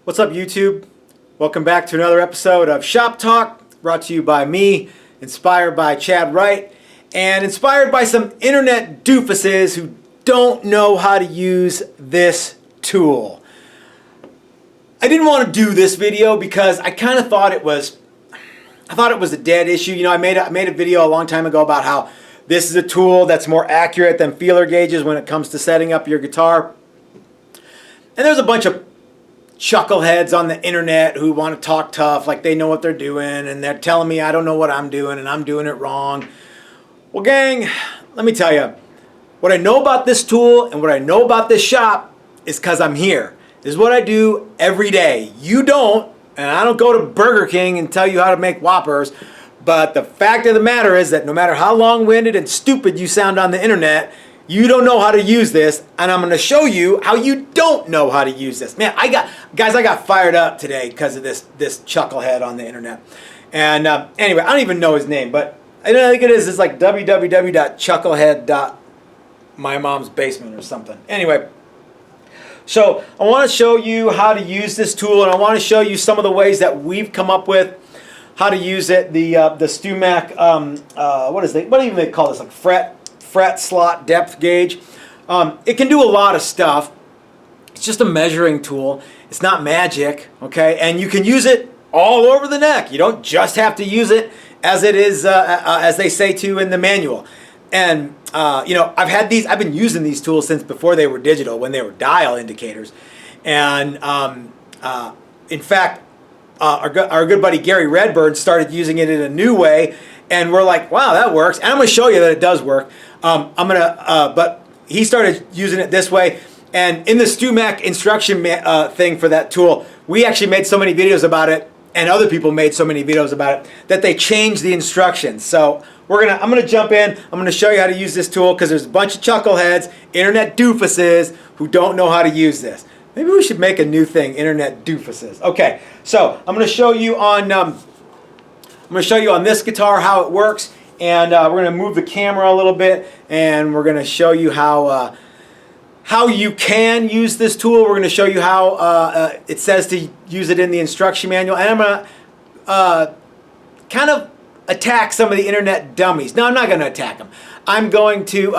What's up, YouTube? Welcome back to another episode of Shop Talk, brought to you by me, inspired by Chad Wright, and inspired by some internet doofuses who don't know how to use this tool. I didn't want to do this video because I kind of thought it was a dead issue. You know, I made a video a long time ago about how this is a tool that's more accurate than feeler gauges when it comes to setting up your guitar. And there's a bunch of chuckleheads on the internet who want to talk tough, like they know what they're doing, and they're telling me I don't know what I'm doing and I'm doing it wrong. Well, gang, let me tell you, what I know about this tool and what I know about this shop is because I'm here. This is what I do every day. You don't, and I don't go to Burger King and tell you how to make Whoppers, but the fact of the matter is that no matter how long-winded and stupid you sound on the internet, you don't know how to use this, and I'm going to show you how you don't know how to use this. Man, I got fired up today because of this chucklehead on the internet. And anyway, I don't even know his name, but I think it's like www.chucklehead.mymomsbasement or something. Anyway, so I want to show you how to use this tool, and I want to show you some of the ways that we've come up with how to use it. The StewMac, what do they call this? Like fret slot depth gauge. It can do a lot of stuff. It's just a measuring tool. It's not magic, okay? And you can use it all over the neck. You don't just have to use it as it is, as they say to in the manual. And you know, I've been using these tools since before they were digital, when they were dial indicators. And in fact, our good buddy Gary Redbird started using it in a new way, and we're like, wow, that works. And I'm going to show you that it does work. But he started using it this way. And in the StewMac instruction thing for that tool, we actually made so many videos about it, and other people made so many videos about it, that they changed the instructions. So I'm gonna jump in. I'm gonna show you how to use this tool, because there's a bunch of chuckleheads, internet doofuses, who don't know how to use this. Maybe we should make a new thing, internet doofuses. Okay, so I'm gonna show you on this guitar how it works, and we're going to move the camera a little bit, and we're going to show you how you can use this tool. We're going to show you how it says to use it in the instruction manual, and I'm going to kind of attack some of the internet dummies. No, I'm not going to attack them. I'm going to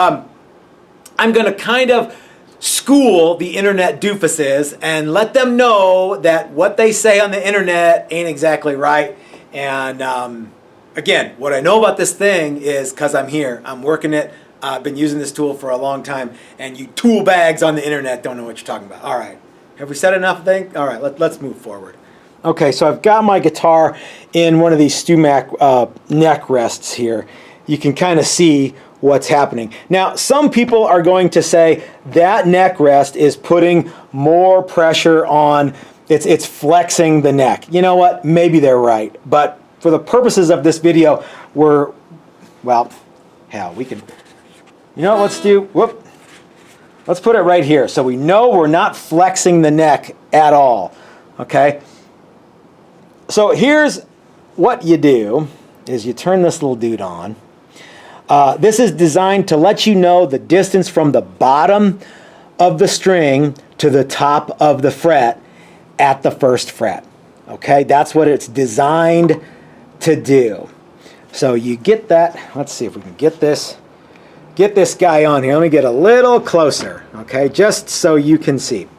kind of school the internet doofuses and let them know that what they say on the internet ain't exactly right. And again, what I know about this thing is because I'm here. I'm working it. I've been using this tool for a long time. And you tool bags on the internet don't know what you're talking about. All right. Have we said enough, I think? All right, let's move forward. Okay, so I've got my guitar in one of these StewMac neck rests here. You can kind of see what's happening. Now, some people are going to say that neck rest is putting more pressure on. It's flexing the neck. You know what? Maybe they're right. But for the purposes of this video, we can, you know what, let's put it right here so we know we're not flexing the neck at all, okay? So here's what you do, is you turn this little dude on. This is designed to let you know the distance from the bottom of the string to the top of the fret at the first fret. Okay, that's what it's designed to do. So you get that. Let's see if we can get this guy on here. Let me get a little closer, okay, just so you can see.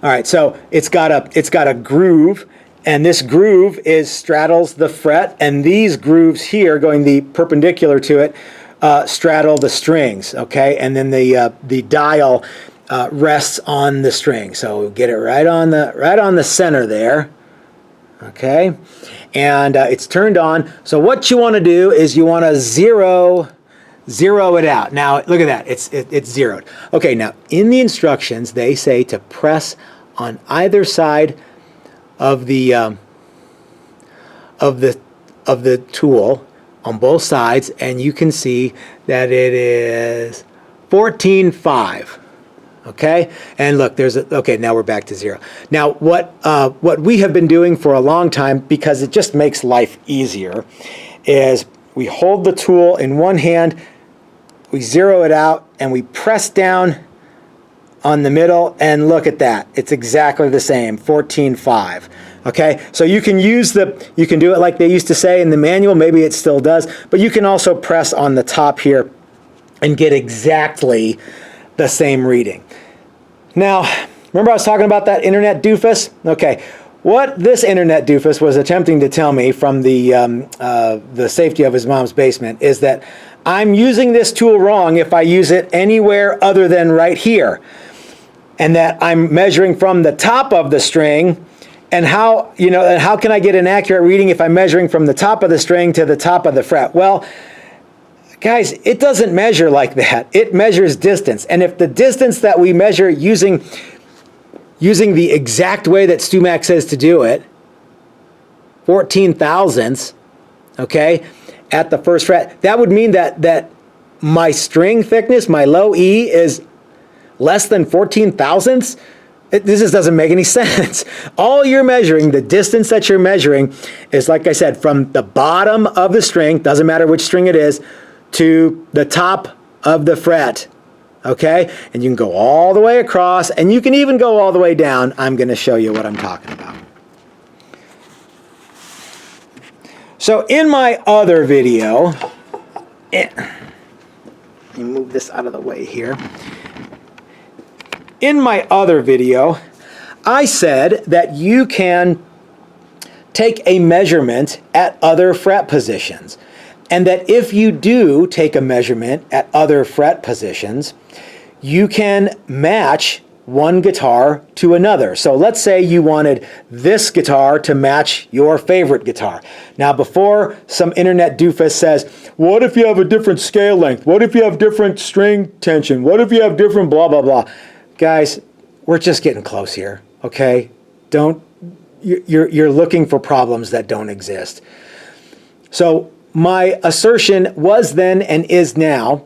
All right, so it's got a groove, and this groove straddles the fret, and these grooves here going the perpendicular to it straddle the strings, okay, and then the dial rests on the string. So get it right on the center there, okay, and it's turned on. So what you want to do is you want to zero it out. Now look at that, it's zeroed. Okay, now in the instructions they say to press on either side of the tool on both sides, and you can see that it is 14.5. Okay, and look, okay, now we're back to zero. Now what we have been doing for a long time, because it just makes life easier, is we hold the tool in one hand, we zero it out, and we press down on the middle, and look at that. It's exactly the same, 14.5. Okay, so you can you can do it like they used to say in the manual, maybe it still does, but you can also press on the top here and get exactly the same reading. Now, remember I was talking about that internet doofus? Okay, what this internet doofus was attempting to tell me from the safety of his mom's basement is that I'm using this tool wrong if I use it anywhere other than right here, and that I'm measuring from the top of the string. And how can I get an accurate reading if I'm measuring from the top of the string to the top of the fret? Well, guys, it doesn't measure like that. It measures distance. And if the distance that we measure using the exact way that StewMac says to do it, 14 thousandths, okay, at the first fret, that would mean that my string thickness, my low E, is less than 14 thousandths. This just doesn't make any sense. All you're measuring, the distance that you're measuring, is, like I said, from the bottom of the string, doesn't matter which string it is, to the top of the fret, okay? And you can go all the way across, and you can even go all the way down. I'm going to show you what I'm talking about. So in my other video, let me move this out of the way here. In my other video, I said that you can take a measurement at other fret positions, and that if you do take a measurement at other fret positions, you can match one guitar to another. So let's say you wanted this guitar to match your favorite guitar. Now, before some internet doofus says, what if you have a different scale length? What if you have different string tension? What if you have different blah, blah, blah? Guys, we're just getting close here, okay? You're looking for problems that don't exist. So my assertion was then and is now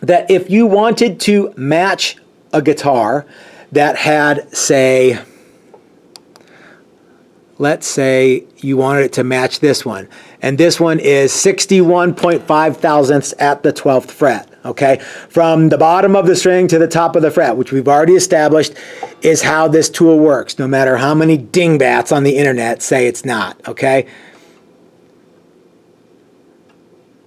that if you wanted to match a guitar that had, say, let's say you wanted it to match this one, and this one is 61.5 thousandths at the 12th fret. Okay, from the bottom of the string to the top of the fret, which we've already established is how this tool works, no matter how many dingbats on the internet say it's not, okay?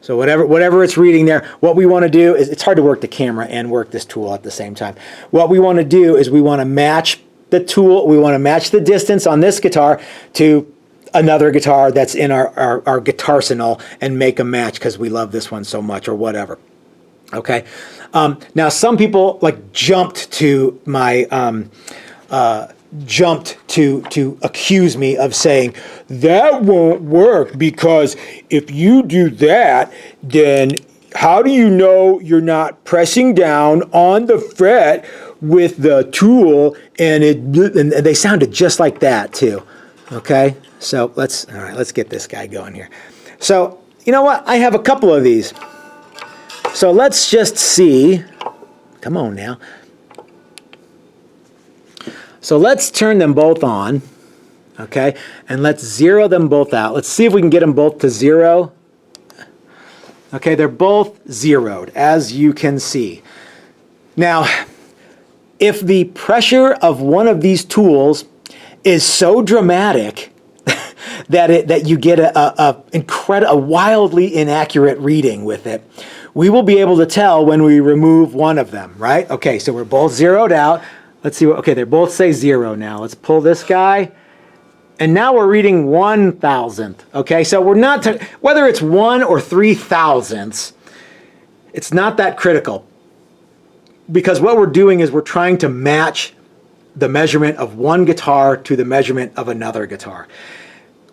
So whatever it's reading there, what we want to do is, it's hard to work the camera and work this tool at the same time. What we want to do is we want to match the tool, we want to match the distance on this guitar to another guitar that's in our guitarsenal and make a match because we love this one so much or whatever. Okay. Now some people like jumped to accuse me of saying that won't work because if you do that, then how do you know you're not pressing down on the fret with the tool? And they sounded just like that too. Okay. So let's get this guy going here. So you know what? I have a couple of these. So let's just see, come on now. So let's turn them both on, okay? And let's zero them both out. Let's see if we can get them both to zero. Okay, they're both zeroed, as you can see. Now, if the pressure of one of these tools is so dramatic that you get a wildly inaccurate reading with it, we will be able to tell when we remove one of them, right? Okay, so we're both zeroed out. Let's see okay, they both say 0 now. Let's pull this guy. And now we're reading 1 thousandth. Okay, so we're not, whether it's 1 or 3 thousandths, it's not that critical. Because what we're doing is we're trying to match the measurement of one guitar to the measurement of another guitar.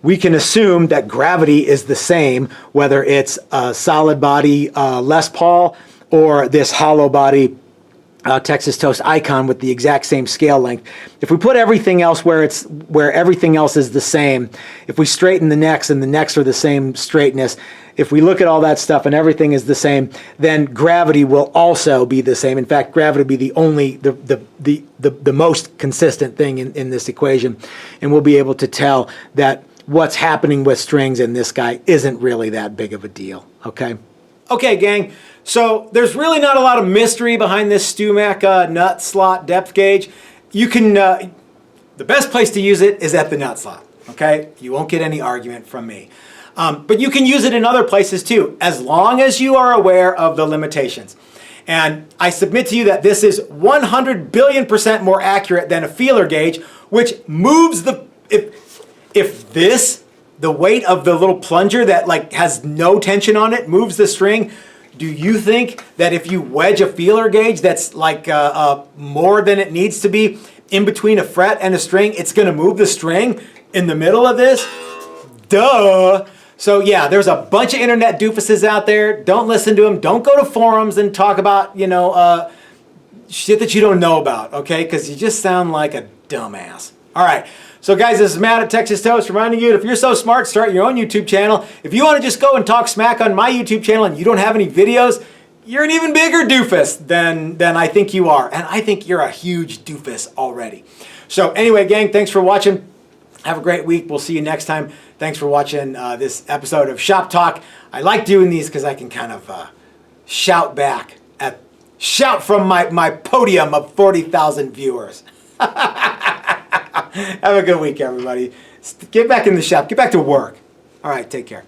We can assume that gravity is the same, whether it's a solid body Les Paul or this hollow body Texas Toast Icon with the exact same scale length. If we put everything else where everything else is the same, if we straighten the necks and the necks are the same straightness, if we look at all that stuff and everything is the same, then gravity will also be the same. In fact, gravity will be the most consistent thing in this equation, and we'll be able to tell that what's happening with strings in this guy isn't really that big of a deal, okay? Okay, gang, So there's really not a lot of mystery behind this StewMac nut slot depth gauge. You can, the best place to use it is at the nut slot, okay? You won't get any argument from me. But you can use it in other places too, as long as you are aware of the limitations. And I submit to you that this is 100 billion% more accurate than a feeler gauge, which moves the, if this, the weight of the little plunger that like has no tension on it, moves the string, do you think that if you wedge a feeler gauge that's like more than it needs to be in between a fret and a string, it's gonna move the string in the middle of this? Duh. So yeah, there's a bunch of internet doofuses out there. Don't listen to them. Don't go to forums and talk about, you know, shit that you don't know about, okay? Because you just sound like a dumbass. All right. So guys, this is Matt at Texas Toast reminding you, if you're so smart, start your own YouTube channel. If you want to just go and talk smack on my YouTube channel and you don't have any videos, you're an even bigger doofus than I think you are. And I think you're a huge doofus already. So anyway, gang, thanks for watching. Have a great week. We'll see you next time. Thanks for watching this episode of Shop Talk. I like doing these because I can kind of shout back, shout from my podium of 40,000 viewers. Have a good week, everybody. Get back in the shop. Get back to work. All right, take care.